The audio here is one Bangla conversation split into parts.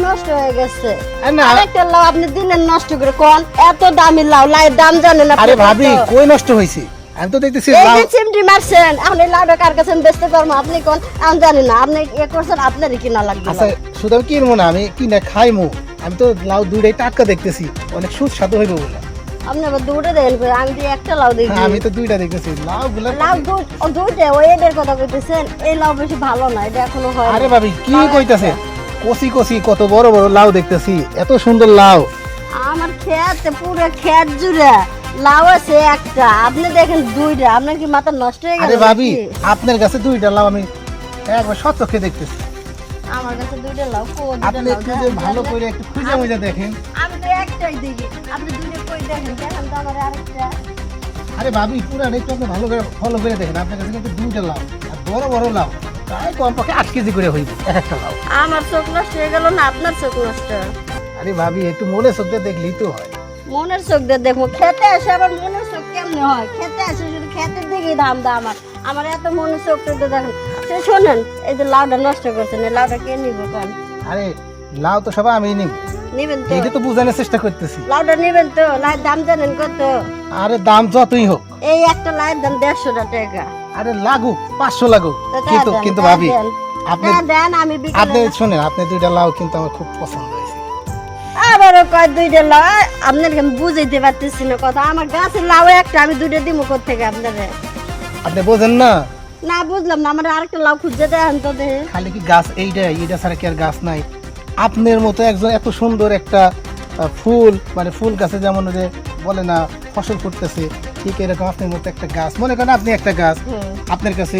নষ্ট হয়ে গেছে। না আরেকটা লাউ আপনি দিলেন নষ্ট করে কোন? এত দামি লাউ, লাউয়ের দাম জানেন আপনি? আরে ভাবি কই নষ্ট হইছে? আমি তো দেখতেছি এই লাউ। যে চিমটি মারছেন, এখন এই লাউটা কার কাছে বেচতে পারবো আপনি কোন? আমি জানি না, আপনি এ করছেন, আপনারই কিনা লাগবে। আচ্ছা শুধু আমি কিনবো না, আমি কিনে খাইমু। আমি তো লাউ দুইটাই টাটকা দেখতেছি, অনেক সুস্বাদু হইবে বলে। আপনি আবার দুটো দেন, আমি দিয়ে একটা লাউ দেখি। হ্যাঁ, আমি তো দুইটা দেখতেছি লাউ গুলা। লাউ দুইটা, ওই এদের কথা কইতেছেন। এই লাউ বেশি ভালো না, এটা এখনো হয়। আরে ভাবি কি কইতাছে? কচি কচি কত বড় বড় লাউ দেখতেছি, এত সুন্দর লাউ। আমার ক্ষেত পুরো ক্ষেত জুড়ে লাউ আছে একটা, আপনি দেখেন দুইটা। আপনার কি মাথা নষ্ট হয়ে গেল? আরে ভাবি আপনার কাছে দুইটা লাউ আমি একবার সচক্ষে দেখতেছি। আমার কাছে দুইটা লাউ, আপনি একটু যে ভালো করে একটু খুঁজে মুজে দেখেন। আমি তো একটাই দেখি, আপনি দুইটা কই দেখেন? দেখেন তো আমার আরেকটা। আরে ভাবি পুরো একটু আপনি ভালো করে ফলো করে দেখেন, আপনার কাছে কিন্তু দুইটা লাউ, আর বড় বড় লাউ প্রায় কমপক্ষে 8 কেজি করে হইবে এক একটা লাউ। আমার চোখ নষ্ট হয়ে গেল না আপনার চোখ নষ্ট? আরে ভাবি একটু মনে চোখে দেখলেই তো হয়। মনের চোখ দিয়ে দেখবো, খেতে আসে আবার মনের চোখ কেমনে হয়? খেতে আসে শুধু খেতের দিকেই দাম দা আমার এত মনের চোখ তো দেখেন। সে শোনেন, এই যে লাউটা নষ্ট করছেন, এই লাউটা কে নিব কোন? আরে লাউ তো সবাই আমি নিব, নিবেন তো? এইটা তো বোঝানোর চেষ্টা করতেছি। লাউটা নিবেন তো? লাউয়ের দাম জানেন কত? আরে দাম যতই হোক, এই একটা লাউয়ের দাম 150 টাকা। আরে লাগুক 500 লাগুক, তো তা কিন্তু দেন, কিন্তু তা ভাবি দেন। আপনি তা দেন, আমি আপনি বিকেলে শুনেন, আপনি দুইটা লাউ কিন্তু আমার খুব পছন্দ হয়েছে। আবারও কয় দুইটা লাউ। আপনার আমি বুঝাইতে পারতেছি না কথা। আমার গাছের লাউ একটা, আমি দুইটা দিব কোত্থেকে আপনারে? আপনি বোঝেন না, না বুঝলাম না, আমার আরেকটা লাউ খুঁজে দেন তো দেখে। খালি কি গাছ এইটা ছাড়া কি আর গাছ নাই? আপনার মতো একজন এত সুন্দর একটা ফুল, মানে ফুল গাছে যেমন যে বলে না ফসল ফুটতেছে, ঠিক এরকম আপনার মতো একটা গাছ, মনে করেন আপনি একটা গাছ, হুম। আপনার কাছে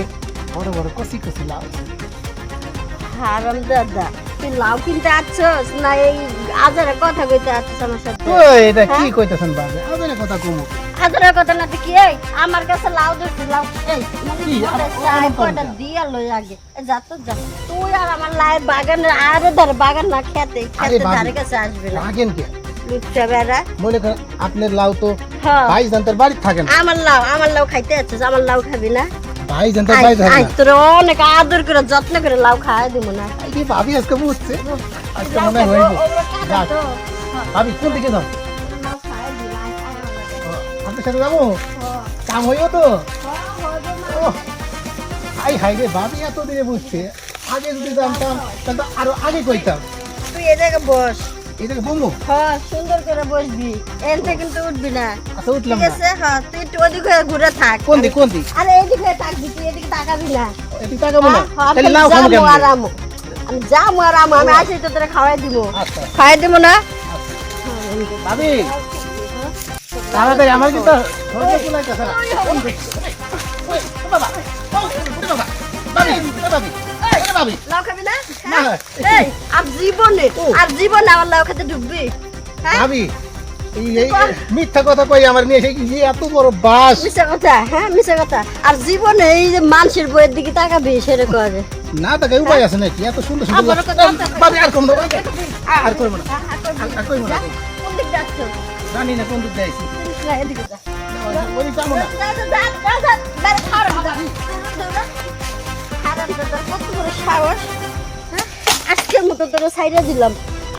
বড় বড় কচি কচি লাউ। হারাম দাদা, তুই লাউ কিনতে আসছস না এই আজারের কথা কইতে আসছস আমার সাথে? তো এটা কি হ্যাঁ? কইতেছেন বাজে আপনার কথা কমু? আজারের কথা না তো কি? এই আমার কাছে লাউ ধরছিস, লাউ এই কি? কয়টা দিয়া লই আগে। এ যা তো যা, তুই আর আমার লাউয়ের বাগানের আরে ধর বাগান না খেতে আরে খেতে বাবু, ধারে কাছে আসবে না। রাগেন কে? লুচ্চা বেড়া। মনে করেন আপনার লাউ তো হ্যাঁ। ভাইজান তার বাড়ি থাকেন, আমার লাউ খাইতে আসছিস, আমার লাউ খাবি না? ভাইজান তার আই বাড়ি থাকেন না। তোর অনেক আদর করে যত্ন করে লাউ খাওয়াই দিব না। এই যে ভাবি আজকে বুঝছে, আজকে লাউ মনে হয় খাবো, হইব। ওগুলো টাকা যাক, তো। হ্যাঁ, ভাবি কোন দিকে যাও? লাউ খাওয়াই দিব, আয়, আয় আমার কাছে। আপনার সাথে যাবো, হ্যাঁ, কাম হইব তো? হ্যাঁ, হবে না। ওহ, হাই হাই রে, ভাবি এত দিনে বুঝছে। আগে যদি জানতাম তাহলে তো আরো আগে কইতাম। তুই এ জায়গায় বস। এটাকে বমু। হ্যাঁ, সুন্দর করে বসবি, এনতে কিন্তু উঠবি না। আচ্ছা উঠলাম ঠিক না। আছে? হ্যাঁ, তুই একটু ওদিক হয়ে ঘুরে থাক। কোন দিক কোন দিক? আরে এইদিক হয়ে থাকবি, তুই এদিকে তাকাবি না। এদিক তাকাবো না? হ্যাঁ, তাহলে লাউ খাবো যামু কেমনে? আর আমু। আমি যামু আর আমু, আমি আসি তো তোরা খাওয়াই দিব। আচ্ছা খাওয়াই দিব না? ভাবি তাড়াতাড়ি, আমার কিন্তু ধৈর্য কুলাইতেছে না। কোন দিক? ওই, ও বাবা, ও বাবা, ভাবি, ও ভাবি, ও ভাবি। লাউ খাবি না? না। এই, আর জীবনে ও। আমার লাউ খেতে ঢুকবি? হ্যাঁ? ভাবি এই মিথ্যা কথা কই আমার নিয়ে এসে কি এত বড় বাস? মিশা কথা, হ্যাঁ মিশা কথা। আর জীবনে এই যে মানুষের বইয়ের দিকে তাকাবি সেটা করে। না তাকে উপায় আছে নাকি? এত সুন্দর সুন্দর আমার লাউ। কথা ভাবি আর কম দাও, আর করবো না, হ্যাঁ, আর করবি আর করবো না। যা, কোন দিক যাচ্ছ? জানি না কোন দিক যাইছি, না, এদিকে যা। ওই যাবো না। যা, যা, যা, যা, যা, বাইরে খারাপ যা। খারাপ যা, তোর কত বড় সাহস? হ্যাঁ? আজকের মতো তোরা সাইডে দিলাম।